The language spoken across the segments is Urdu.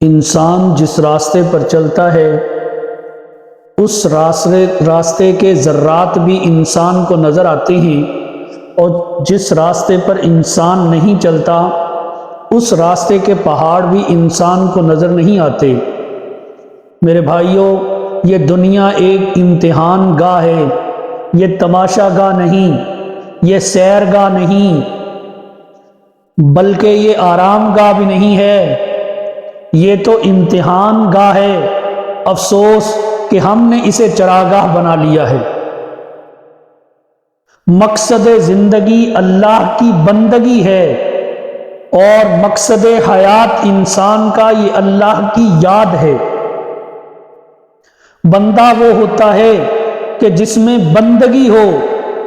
انسان جس راستے پر چلتا ہے اس راستے کے ذرات بھی انسان کو نظر آتے ہیں، اور جس راستے پر انسان نہیں چلتا اس راستے کے پہاڑ بھی انسان کو نظر نہیں آتے۔ میرے بھائیوں، یہ دنیا ایک امتحان گاہ ہے، یہ تماشا گاہ نہیں، یہ سیر گاہ نہیں، بلکہ یہ آرام گاہ بھی نہیں ہے، یہ تو امتحان گاہ ہے۔ افسوس کہ ہم نے اسے چراگاہ بنا لیا ہے۔ مقصد زندگی اللہ کی بندگی ہے، اور مقصد حیات انسان کا یہ اللہ کی یاد ہے۔ بندہ وہ ہوتا ہے کہ جس میں بندگی ہو،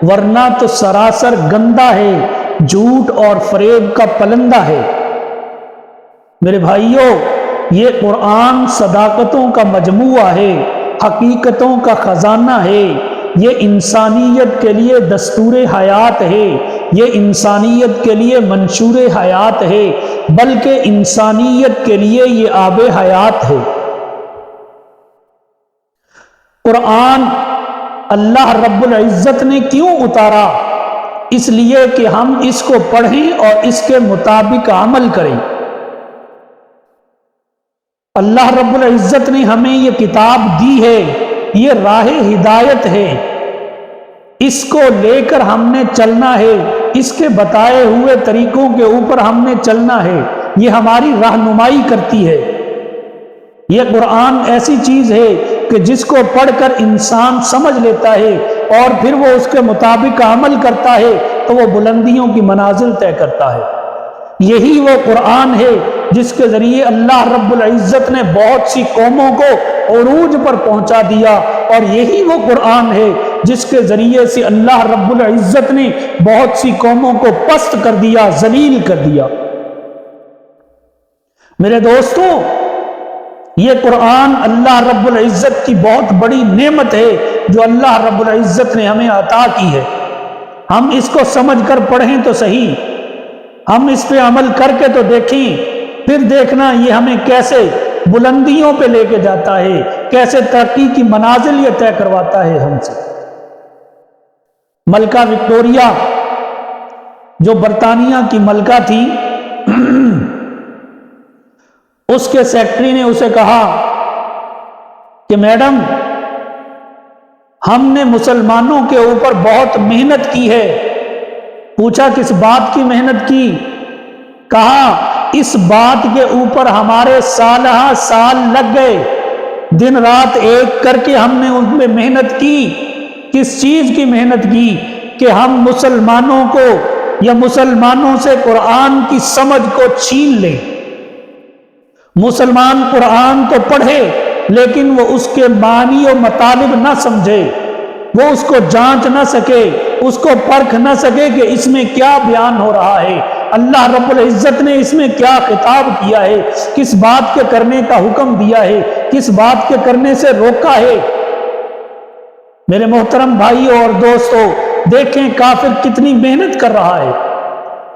ورنہ تو سراسر گندہ ہے، جھوٹ اور فریب کا پلندہ ہے۔ میرے بھائیوں، یہ قرآن صداقتوں کا مجموعہ ہے، حقیقتوں کا خزانہ ہے، یہ انسانیت کے لیے دستور حیات ہے، یہ انسانیت کے لیے منشور حیات ہے، بلکہ انسانیت کے لیے یہ آب حیات ہے۔ قرآن اللہ رب العزت نے کیوں اتارا؟ اس لیے کہ ہم اس کو پڑھیں اور اس کے مطابق عمل کریں۔ اللہ رب العزت نے ہمیں یہ کتاب دی ہے، یہ راہ ہدایت ہے، اس کو لے کر ہم نے چلنا ہے، اس کے بتائے ہوئے طریقوں کے اوپر ہم نے چلنا ہے، یہ ہماری رہنمائی کرتی ہے۔ یہ قرآن ایسی چیز ہے کہ جس کو پڑھ کر انسان سمجھ لیتا ہے اور پھر وہ اس کے مطابق عمل کرتا ہے تو وہ بلندیوں کی منازل طے کرتا ہے۔ یہی وہ قرآن ہے جس کے ذریعے اللہ رب العزت نے بہت سی قوموں کو عروج پر پہنچا دیا، اور یہی وہ قرآن ہے جس کے ذریعے سے اللہ رب العزت نے بہت سی قوموں کو پست کر دیا، ذلیل کر دیا۔ میرے دوستو، یہ قرآن اللہ رب العزت کی بہت بڑی نعمت ہے جو اللہ رب العزت نے ہمیں عطا کی ہے۔ ہم اس کو سمجھ کر پڑھیں تو صحیح، ہم اس پہ عمل کر کے تو دیکھیں، پھر دیکھنا یہ ہمیں کیسے بلندیوں پہ لے کے جاتا ہے، کیسے ترقی کی منازل یہ طے کرواتا ہے ہم سے۔ ملکہ وکٹوریہ جو برطانیہ کی ملکہ تھی، اس کے سیکرٹری نے اسے کہا کہ میڈم، ہم نے مسلمانوں کے اوپر بہت محنت کی ہے۔ پوچھا کس بات کی محنت کی؟ کہا اس بات کے اوپر ہمارے سالہ سال لگ گئے، دن رات ایک کر کے ہم نے ان میں محنت کی۔ کس چیز کی محنت کی؟ کہ ہم مسلمانوں کو یا مسلمانوں سے قرآن کی سمجھ کو چھین لیں۔ مسلمان قرآن تو پڑھے لیکن وہ اس کے معنی و مطالب نہ سمجھے، وہ اس کو جانچ نہ سکے، اس کو پرکھ نہ سکے کہ اس میں کیا بیان ہو رہا ہے، اللہ رب العزت نے اس میں کیا خطاب کیا ہے، کس بات کے کرنے کا حکم دیا ہے، کس بات کے کرنے سے روکا ہے۔ میرے محترم بھائیوں اور دوستوں، دیکھیں کافر کتنی محنت کر رہا ہے۔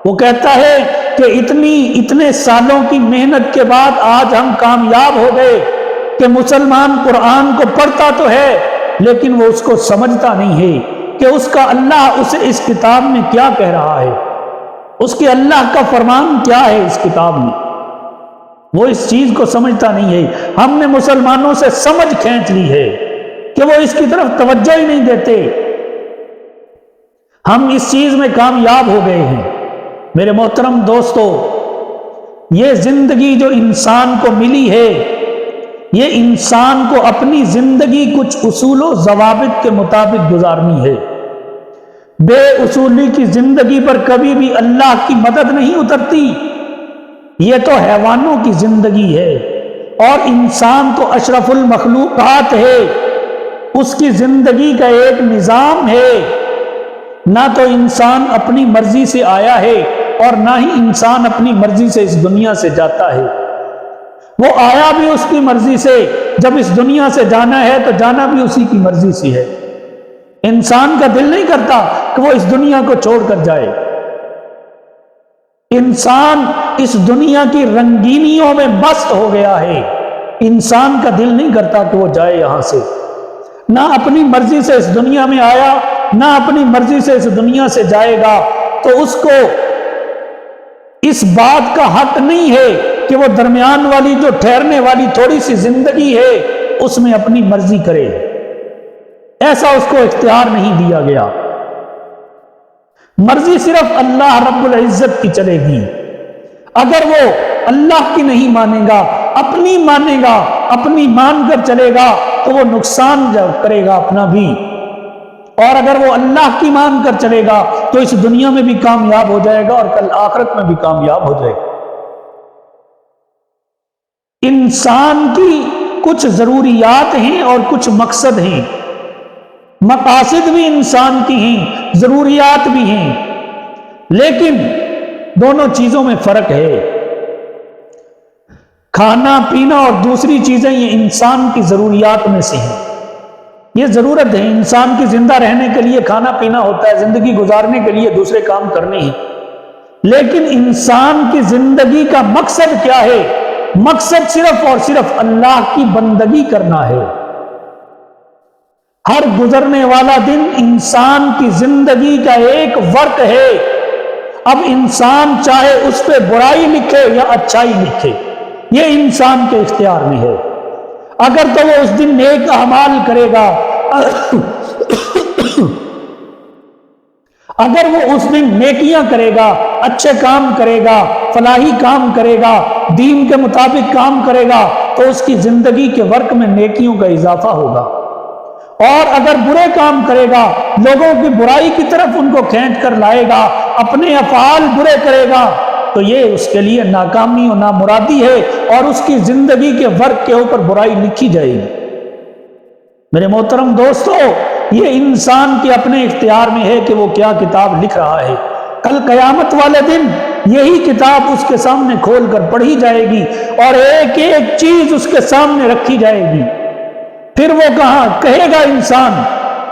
وہ کہتا ہے کہ اتنے سالوں کی محنت کے بعد آج ہم کامیاب ہو گئے کہ مسلمان قرآن کو پڑھتا تو ہے لیکن وہ اس کو سمجھتا نہیں ہے کہ اس کا اللہ اسے اس کتاب میں کیا کہہ رہا ہے، اس کے اللہ کا فرمان کیا ہے اس کتاب میں، وہ اس چیز کو سمجھتا نہیں ہے۔ ہم نے مسلمانوں سے سمجھ کھینچ لی ہے کہ وہ اس کی طرف توجہ ہی نہیں دیتے، ہم اس چیز میں کامیاب ہو گئے ہیں۔ میرے محترم دوستو، یہ زندگی جو انسان کو ملی ہے، یہ انسان کو اپنی زندگی کچھ اصول و ضوابط کے مطابق گزارنی ہے۔ بے اصولی کی زندگی پر کبھی بھی اللہ کی مدد نہیں اترتی۔ یہ تو حیوانوں کی زندگی ہے، اور انسان تو اشرف المخلوقات ہے، اس کی زندگی کا ایک نظام ہے۔ نہ تو انسان اپنی مرضی سے آیا ہے اور نہ ہی انسان اپنی مرضی سے اس دنیا سے جاتا ہے۔ وہ آیا بھی اس کی مرضی سے، جب اس دنیا سے جانا ہے تو جانا بھی اسی کی مرضی سے ہے۔ انسان کا دل نہیں کرتا کہ وہ اس دنیا کو چھوڑ کر جائے۔ انسان اس دنیا کی رنگینیوں میں مست ہو گیا ہے، انسان کا دل نہیں کرتا کہ وہ جائے یہاں سے، نہ اپنی مرضی سے اس دنیا میں آیا، نہ اپنی مرضی سے اس دنیا سے جائے گا، تو اس کو اس بات کا حق نہیں ہے کہ وہ درمیان والی جو ٹھہرنے والی تھوڑی سی زندگی ہے اس میں اپنی مرضی کرے، ایسا اس کو اختیار نہیں دیا گیا۔ مرضی صرف اللہ رب العزت کی چلے گی۔ اگر وہ اللہ کی نہیں مانے گا، اپنی مانے گا، اپنی مان کر چلے گا تو وہ نقصان کرے گا اپنا بھی، اور اگر وہ اللہ کی مان کر چلے گا تو اس دنیا میں بھی کامیاب ہو جائے گا اور کل آخرت میں بھی کامیاب ہو جائے گا۔ انسان کی کچھ ضروریات ہیں اور کچھ مقصد ہیں، مقاصد بھی انسان کی ہیں، ضروریات بھی ہیں، لیکن دونوں چیزوں میں فرق ہے۔ کھانا پینا اور دوسری چیزیں یہ انسان کی ضروریات میں سے ہیں، یہ ضرورت ہے، انسان کی زندہ رہنے کے لیے کھانا پینا ہوتا ہے، زندگی گزارنے کے لیے دوسرے کام کرنے ہیں، لیکن انسان کی زندگی کا مقصد کیا ہے؟ مقصد صرف اور صرف اللہ کی بندگی کرنا ہے۔ ہر گزرنے والا دن انسان کی زندگی کا ایک ورق ہے، اب انسان چاہے اس پہ برائی لکھے یا اچھائی لکھے، یہ انسان کے اختیار میں ہے۔ اگر تو وہ اس دن نیک اعمال کرے گا، اگر وہ اس دن نیکیاں کرے گا، اچھے کام کرے گا، فلاحی کام کرے گا، دین کے مطابق کام کرے گا، تو اس کی زندگی کے ورق میں نیکیوں کا اضافہ ہوگا، اور اگر برے کام کرے گا، لوگوں کی برائی کی طرف ان کو کھینچ کر لائے گا، اپنے افعال برے کرے گا، تو یہ اس کے لیے ناکامی اور نامرادی ہے، اور اس کی زندگی کے ورق کے اوپر برائی لکھی جائے گی۔ میرے محترم دوستو، یہ انسان کے اپنے اختیار میں ہے کہ وہ کیا کتاب لکھ رہا ہے۔ کل قیامت والے دن یہی کتاب اس کے سامنے کھول کر پڑھی جائے گی، اور ایک ایک چیز اس کے سامنے رکھی جائے گی۔ پھر وہ کہے گا انسان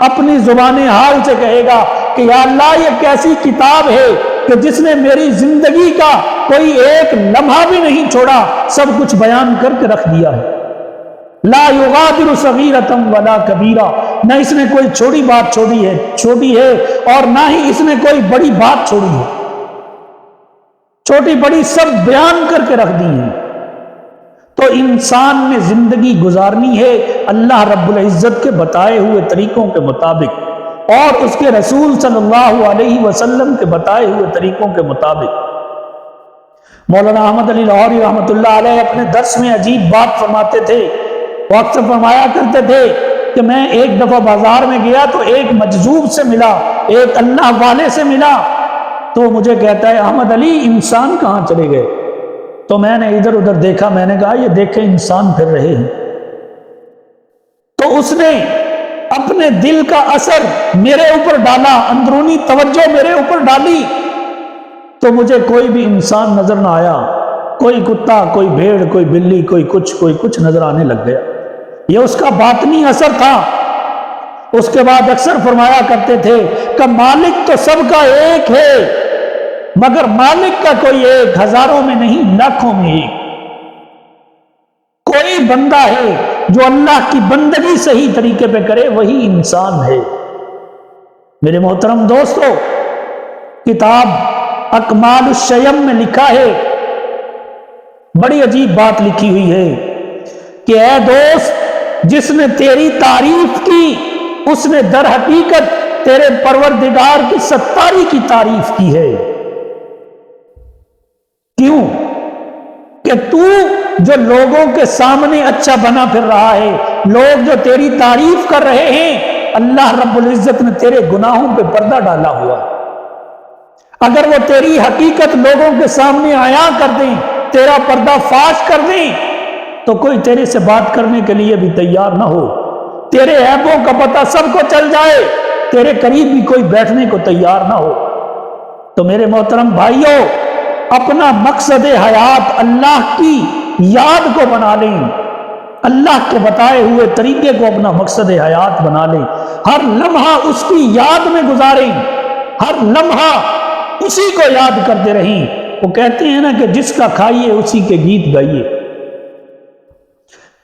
اپنی زبان حال سے کہے گا کہ یا اللہ، یہ کیسی کتاب ہے کہ جس نے میری زندگی کا کوئی ایک لمحہ بھی نہیں چھوڑا، سب کچھ بیان کر کے رکھ دیا ہے۔ لا یغادر صغیرۃ ولا کبیرہ، نہ اس نے کوئی چھوٹی بات چھوڑی ہے اور نہ ہی اس نے کوئی بڑی بات چھوڑی ہے، چھوٹی بڑی سب بیان کر کے رکھ دی ہیں۔ تو انسان نے زندگی گزارنی ہے اللہ رب العزت کے بتائے ہوئے طریقوں کے مطابق، اور اس کے رسول صلی اللہ علیہ وسلم کے بتائے ہوئے طریقوں کے مطابق۔ مولانا احمد علی لاہوری رحمۃ اللہ علیہ اپنے درس میں عجیب بات فرماتے تھے، وہ اکثر فرمایا کرتے تھے کہ میں ایک دفعہ بازار میں گیا تو ایک مجذوب سے ملا، ایک اللہ والے سے ملا، تو مجھے کہتا ہے احمد علی انسان کہاں چلے گئے؟ تو میں نے ادھر ادھر دیکھا، میں نے کہا یہ دیکھیں انسان پھر رہے ہیں۔ تو اس نے اپنے دل کا اثر میرے اوپر ڈالا، اندرونی توجہ میرے اوپر ڈالی، تو مجھے کوئی بھی انسان نظر نہ آیا، کوئی کتا، کوئی بھیڑ، کوئی بلی، کوئی کچھ نظر آنے لگ گیا۔ یہ اس کا باطنی اثر تھا۔ اس کے بعد اکثر فرمایا کرتے تھے کہ مالک تو سب کا ایک ہے، مگر مالک کا کوئی ایک، ہزاروں میں نہیں لاکھوں میں ایک۔ کوئی بندہ ہے جو اللہ کی بندگی صحیح طریقے پہ کرے، وہی انسان ہے۔ میرے محترم دوستو، کتاب اکمال الشیم میں لکھا ہے، بڑی عجیب بات لکھی ہوئی ہے کہ اے دوست، جس نے تیری تعریف کی اس نے در حقیقت تیرے پروردگار کی ستاری کی تعریف کی ہے۔ کیوں؟ کہ تو جو لوگوں کے سامنے اچھا بنا پھر رہا ہے، لوگ جو تیری تعریف کر رہے ہیں، اللہ رب العزت نے تیرے گناہوں پہ پردہ ڈالا ہوا۔ اگر وہ تیری حقیقت لوگوں کے سامنے عیاں کر دیں، تیرا پردہ فاش کر دیں، تو کوئی تیرے سے بات کرنے کے لیے بھی تیار نہ ہو، تیرے عیبوں کا پتہ سب کو چل جائے، تیرے قریب بھی کوئی بیٹھنے کو تیار نہ ہو۔ تو میرے محترم بھائیوں، اپنا مقصد حیات اللہ کی یاد کو بنا لیں، اللہ کے بتائے ہوئے طریقے کو اپنا مقصد حیات بنا لیں، ہر لمحہ اس کی یاد میں گزاریں، ہر لمحہ اسی کو یاد کرتے رہیں، وہ کہتے ہیں نا کہ جس کا کھائیے اسی کے گیت گائیے.